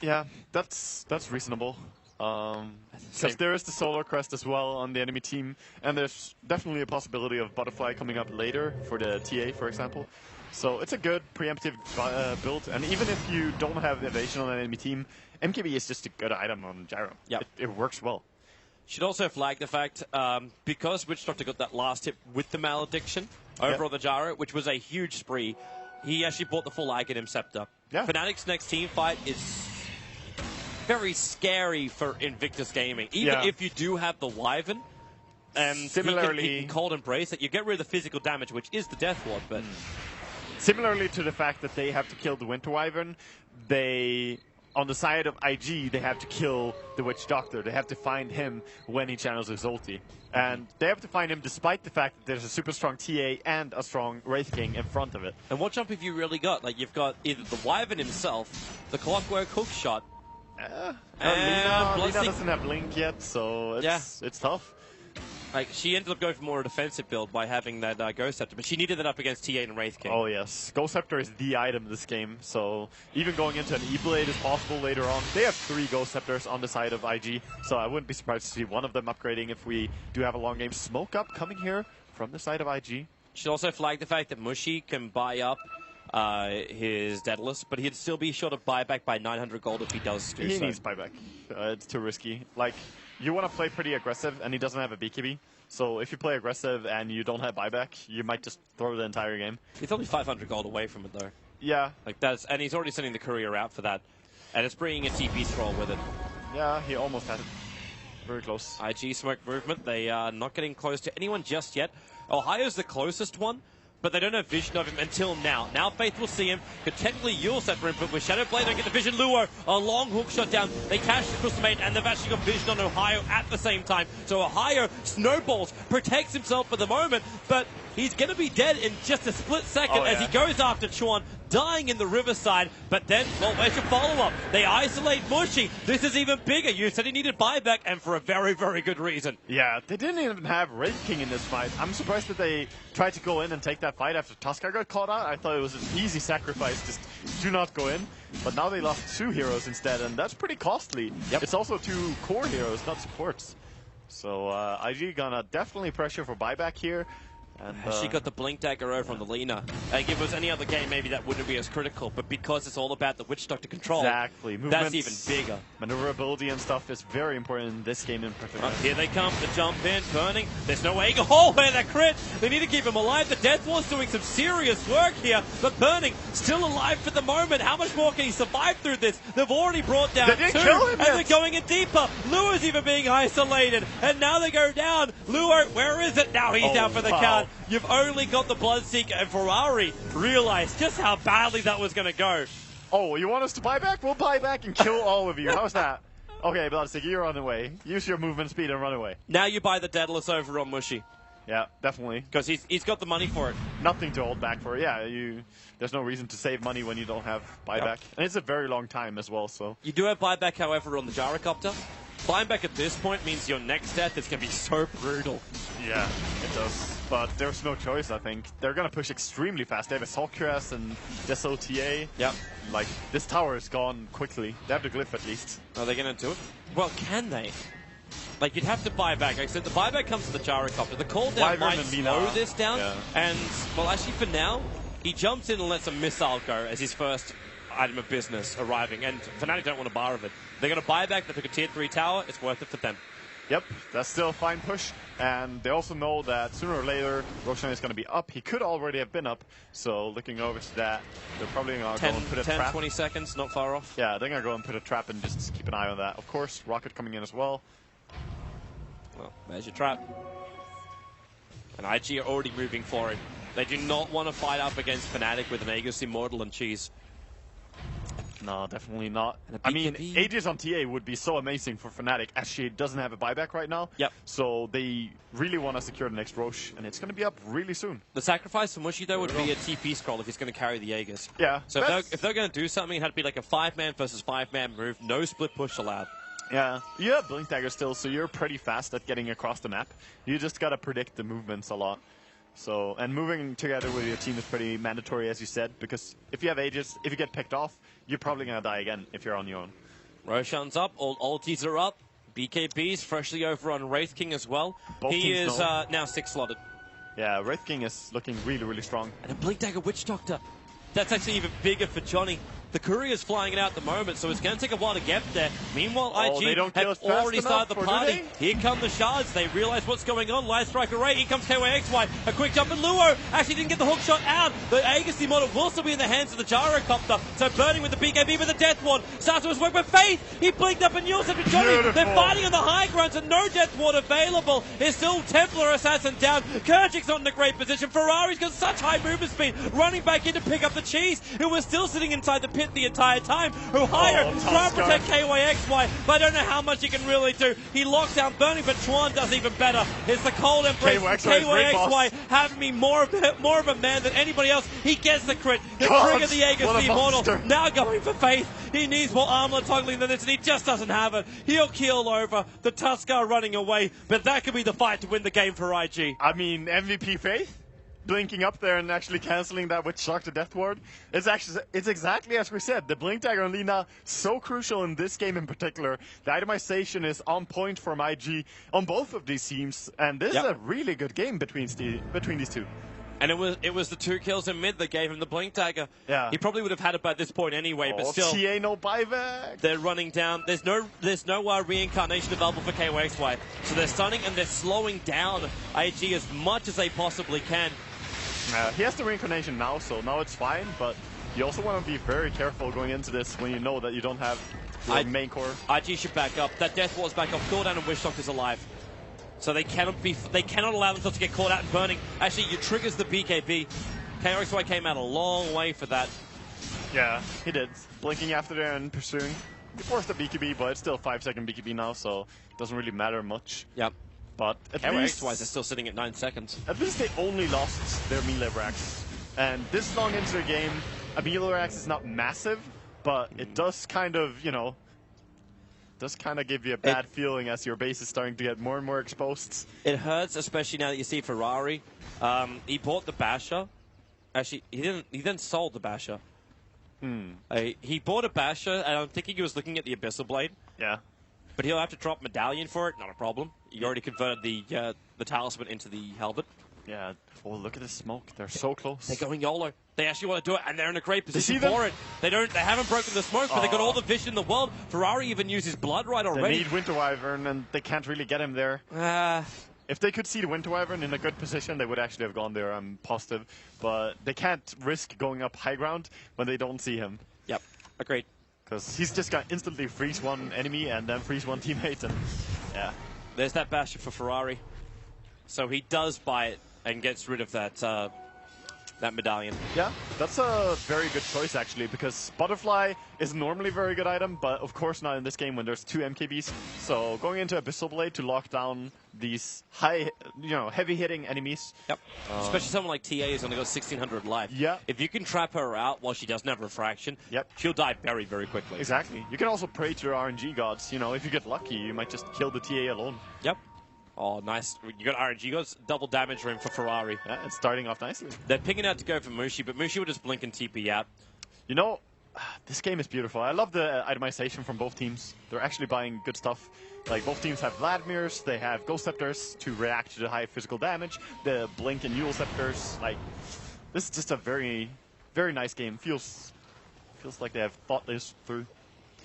Yeah, that's reasonable. Because there is the Solar Crest as well on the enemy team, and there's definitely a possibility of Butterfly coming up later for the TA, for example. So it's a good preemptive build, and even if you don't have evasion on an enemy team, MKB is just a good item on Gyro. Yep. It works well. Should also flag the fact, because Witch Doctor got that last hit with the Malediction over on the Gyro, which was a huge spree, he actually bought the full Aghanim Scepter. Yeah. Fnatic's next team fight is very scary for Invictus Gaming. Even if you do have the Wyvern, and similarly, he can Cold Embrace it, you get rid of the physical damage, which is the Death Ward, but... Similarly to the fact that they have to kill the Winter Wyvern, on the side of IG, they have to kill the Witch Doctor. They have to find him when he channels his ulti. And they have to find him despite the fact that there's a super strong TA and a strong Wraith King in front of it. And what jump have you really got? Like, you've got either the Wyvern himself, the Clockwork Hookshot, and Lina doesn't have Blink yet, so it's tough. Like, she ended up going for more a defensive build by having that Ghost Scepter, but she needed that up against TA and Wraith King. Oh yes, Ghost Scepter is the item in this game, so even going into an E-Blade is possible later on. They have 3 Ghost Scepters on the side of IG, so I wouldn't be surprised to see one of them upgrading if we do have a long game. Smoke Up coming here from the side of IG. Should also flag the fact that Mushy can buy up his Daedalus, but he'd still be short of buyback by 900 gold if he does do so. He needs buyback. It's too risky. Like, you want to play pretty aggressive, and he doesn't have a BKB. So if you play aggressive and you don't have buyback, you might just throw the entire game. He's only 500 gold away from it, though. Yeah. Like and he's already sending the courier out for that, and it's bringing a TP scroll with it. Yeah, he almost had it. Very close. IG smoke movement. They are not getting close to anyone just yet. Ohio's the closest one, but they don't have vision of him until now. Now Faith will see him. Could technically use that room, but with Shadowblade don't get the vision. Luo, a long hook shot down. They catch the Crystal Maiden, and they've actually got vision on Ohio at the same time. So Ohio snowballs, protects himself for the moment, but he's going to be dead in just a split second as he goes after Chuan, dying in the Riverside. But then, well, where's your follow-up? They isolate Mushy. This is even bigger. You said he needed buyback, and for a very, very good reason. Yeah, they didn't even have Wraith King in this fight. I'm surprised that they tried to go in and take that fight after Tuskar got caught out. I thought it was an easy sacrifice, just do not go in. But now they lost 2 heroes instead, and that's pretty costly. Yep. It's also 2 core heroes, not supports. So IG gonna definitely pressure for buyback here. And, she got the Blink Dagger over on the Lina. If it was any other game, maybe that wouldn't be as critical, but because it's all about the Witch Doctor control, exactly. That's even bigger. Maneuverability and stuff is very important in this game in particular. Here they come, the jump in, burning. There's no Aegir. Oh, where that crit! They need to keep him alive. The Death Ward's doing some serious work here, but Burning still alive for the moment. How much more can he survive through this? They've already brought down 2, and they're going in deeper. Luo's even being isolated, and now they go down. Luo, where is it? Now he's down for the count. You've only got the Bloodseeker, and Ferrari realized just how badly that was going to go. Oh, you want us to buy back? We'll buy back and kill all of you. How's that? Okay, Bloodseeker, you're on the way. Use your movement speed and run away. Now you buy the Daedalus over on Mushy. Yeah, definitely. Because he's got the money for it. Nothing to hold back for. Yeah, there's no reason to save money when you don't have buyback. Yep. And it's a very long time as well, so. You do have buyback, however, on the Gyrocopter. Buyback at this point means your next death is going to be so brutal. Yeah, it does. But there's no choice, I think. They're going to push extremely fast. They have a Sulcurus and just OTA. Yep. Like, this tower is gone quickly. They have the glyph at least. Are they going to do it? Well, can they? Like, you'd have to buy back. Like I said, the buyback comes to the Gyrocopter. The cooldown might slow this down. Yeah. And, well, actually, for now, he jumps in and lets a missile go as his first item of business arriving. And Fnatic don't want a bar of it. They're going to buy back. They took a tier 3 tower. It's worth it for them. Yep, that's still a fine push. And they also know that sooner or later, Roshan is going to be up. He could already have been up. So looking over to that, they're probably going to go and put a trap. 20 seconds, not far off. Yeah, they're going to go and put a trap and just keep an eye on that. Of course, Rocket coming in as well. Well, there's your trap. And IG are already moving for it. They do not want to fight up against Fnatic with an Aegis Immortal and cheese. No, definitely not. I mean, Aegis on TA would be so amazing for Fnatic, as she doesn't have a buyback right now. Yep. So they really want to secure the next Roche, and it's going to be up really soon. The sacrifice for Mushy, though, would be a TP scroll if he's going to carry the Aegis. Yeah. So if they're going to do something, it had to be like a 5-man versus 5-man move. No split push allowed. Yeah. You have Blink Dagger still, so you're pretty fast at getting across the map. You just got to predict the movements a lot. So, and moving together with your team is pretty mandatory, as you said, because if you have Aegis, if you get picked off, you're probably going to die again if you're on your own. Roshan's up, all ultis are up. BKB's freshly over on Wraith King as well. Both he is know. now 6 slotted. Yeah, Wraith King is looking really, really strong. And a Blink Dagger Witch Doctor. That's actually even bigger for Johnny. The courier's flying it out at the moment, so it's going to take a while to get there. Meanwhile, IG have already started the party. Here come the shards. They realize what's going on. Light Strike Array. Here comes KYXY. A quick jump, and Luo actually didn't get the hook shot out. The Agassi model will still be in the hands of the Gyrocopter. So burning with the BKB with the Death Ward. Starts to his work with Faith. He blinked up and Yules after Johnny. Beautiful. They're fighting on the high ground, and no Death Ward available. There's still Templar Assassin down. Kerjik's not in a great position. Ferrari's got such high movement speed. Running back in to pick up the cheese, who was still sitting inside the pit the entire time. Ohio trying to protect KYXY, but I don't know how much he can really do. He locks down Burning, but Chuan does even better. It's the cold embrace. KYXY having me more of a man than anybody else. He gets the crit. The trigger the Agassi Immortal. Now going for Faith. He needs more armlet toggling than this, and he just doesn't have it. He'll keel over. The Tuskar running away, but that could be the fight to win the game for IG. I mean, MVP Faith? Blinking up there and actually canceling that with Shock to Death Ward. It's exactly as we said. The Blink Dagger and Lina, so crucial in this game in particular. The itemization is on point from IG on both of these teams, and this is a really good game between these two. And it was the 2 kills in mid that gave him the Blink Dagger. Yeah. He probably would have had it by this point anyway, but still. TA no buyback. They're running down. There's no reincarnation available for KYXY. So they're stunning and they're slowing down IG as much as they possibly can. He has the reincarnation now, so now it's fine, but you also want to be very careful going into this when you know that you don't have your main core. IG should back up. That Death Ward's back up. Cooldown and Wish Doctor's alive. So they cannot allow themselves to get caught out and burning. Actually, it triggers the BKB. KYXY came out a long way for that. Yeah, he did. Blinking after there and pursuing. He forced the BKB, but it's still a 5-second BKB now, so it doesn't really matter much. Yep. But at least, they're still sitting at 9 seconds. At least they only lost their melee racks. And this long into the game, a melee racks is not massive, but it does kind of, you know, give you a bad feeling as your base is starting to get more and more exposed. It hurts, especially now that you see Ferrari. He bought the Basher. Actually, he then sold the Basher. He bought a Basher, and I'm thinking he was looking at the Abyssal Blade. Yeah. But he'll have to drop Medallion for it, not a problem. You already converted the Talisman into the Halberd. Yeah. Oh, look at the smoke. They're so close. They're going YOLO. They actually want to do it, and they're in a great position for it. They haven't broken the smoke, but they've got all the vision in the world. Ferrari even uses Blood right already. They need Winter Wyvern, and they can't really get him there. If they could see the Winter Wyvern in a good position, they would actually have gone there, I'm positive. But they can't risk going up high ground when they don't see him. Yep, agreed. Because he's just going to instantly freeze one enemy and then freeze one teammate, and yeah. There's that Basher for Ferrari. So he does buy it and gets rid of that that Medallion. Yeah, that's a very good choice actually, because Butterfly is normally a very good item, but of course not in this game when there's 2 MKBs. So going into Abyssal Blade to lock down these heavy-hitting enemies. Yep. Especially someone like TA who's only got 1,600 life. Yeah. If you can trap her out while she doesn't have refraction, she'll die very, very quickly. Exactly. You can also pray to your RNG gods. You know, if you get lucky, you might just kill the TA alone. Yep. Oh, nice. You got RNG gods, double damage room for Ferrari. Yeah, it's starting off nicely. They're picking out to go for Mushi, but Mushi will just blink and TP out. You know, this game is beautiful. I love the itemization from both teams. They're actually buying good stuff. Like, both teams have Vladimirs, they have Ghost Scepters to react to the high physical damage, the Blink and Yule Scepters. Like, this is just a very, very nice game. Feels like they have thought this through.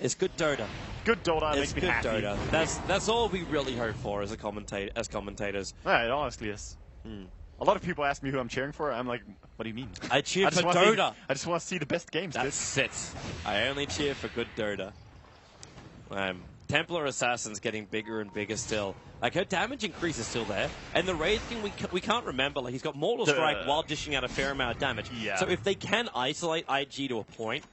It's good Dota. Good Dota makes me happy. Dota. That's all we really hope for as commentators. Yeah, it honestly is. A lot of people ask me who I'm cheering for. I'm like, what do you mean? I cheer for Dota. I just want to see the best games. That's it. I only cheer for good Dota. Templar Assassin's getting bigger and bigger still. Like, her damage increase is still there. And the Wraith King, we can't remember. Like, he's got Mortal Strike while dishing out a fair amount of damage. Yeah. So if they can isolate IG to a point,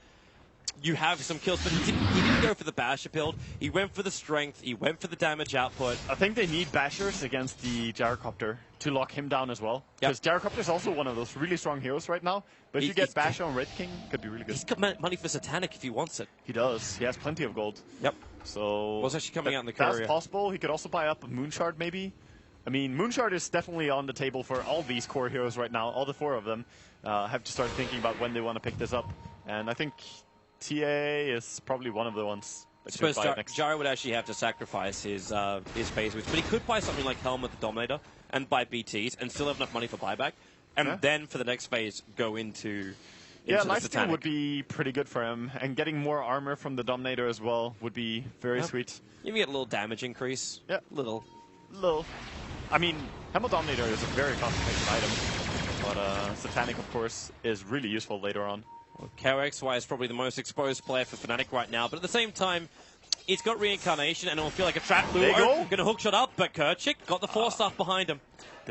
you have some kills. But he didn't go for the Basher build. He went for the strength. He went for the damage output. I think they need Bashers against the Gyrocopter to lock him down as well. Because Gyrocopter is also one of those really strong heroes right now. But if you get Basher on Wraith King, it could be really good. He's got money for Satanic if he wants it. He does. He has plenty of gold. Yep. So what's actually coming out in the courier? That's possible. He could also buy up a Moonshard maybe. I mean, Moonshard is definitely on the table for all these core heroes right now. All the 4 of them have to start thinking about when they want to pick this up. And I think TA is probably one of the ones. I suppose Jaro would actually have to sacrifice his phase switch, but he could buy something like Helmet the Dominator and buy BTs and still have enough money for buyback, and then for the next phase go into Lifesteal would be pretty good for him, and getting more armor from the Dominator as well would be very sweet. You can get a little damage increase. Yeah, little. I mean, Helmet Dominator is a very cost-effective item, but Satanic, of course, is really useful later on. Well, KOXY is probably the most exposed player for Fnatic right now, but at the same time, it's got Reincarnation, and it'll feel like a trap. There you go. Gonna hookshot up, but Kerchik got the 4 stuff behind him.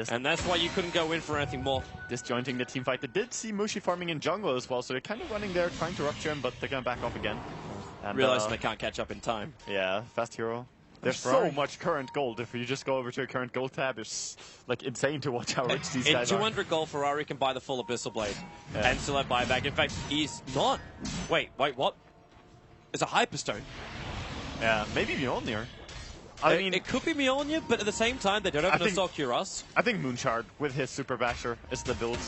And that's why you couldn't go in for anything more. Disjointing the team fight. They did see Mushi farming in jungle as well, so they're kind of running there, trying to rupture him, but they're gonna back off again. And, realizing they can't catch up in time. Yeah, fast hero. There's so much current gold. If you just go over to a current gold tab, it's like insane to watch how rich these guys are. In 200 gold, Ferrari can buy the full Abyssal Blade and still have buyback. In fact, he's not. Wait, what? It's a Hyperstone. Yeah, maybe Mjolnir. I mean, it could be Mjolnir, but at the same time, they don't have an Assault Cuirass. I think Moonshard with his Super Basher is the build.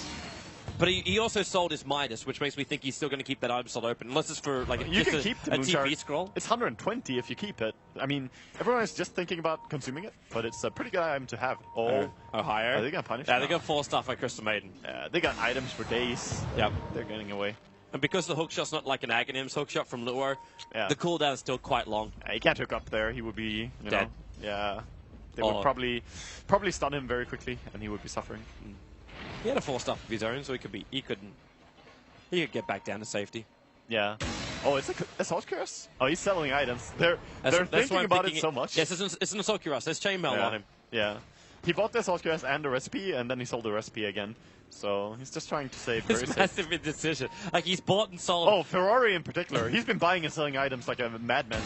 But he also sold his Midas, which makes me think he's still going to keep that item slot open, unless it's for like you can keep the Moonshard. TP scroll. It's 120 if you keep it. I mean, everyone is just thinking about consuming it, but it's a pretty good item to have. Ohio. Are they going to punish? Yeah, they got 4 stuff like Crystal Maiden. They got items for days. Yep. They're getting away. And because the hookshot's not like an Aghanim's hookshot from Luo, the cooldown is still quite long. He can't hook up there. He would be dead. Yeah. They would probably stun him very quickly, and he would be suffering. He had a 4 stuff of his own, so he could get back down to safety. Yeah. Oh, it's like Assault Cuirass? Oh, he's selling items. They're thinking about it so much. Yes, it's an Assault Cuirass. There's Chainmail on him. Yeah. He bought the Assault Cuirass and the recipe, and then he sold the recipe again. So he's just trying to save. It's massive indecision. Like, he's bought and sold. Oh, Ferrari in particular. He's been buying and selling items like a madman.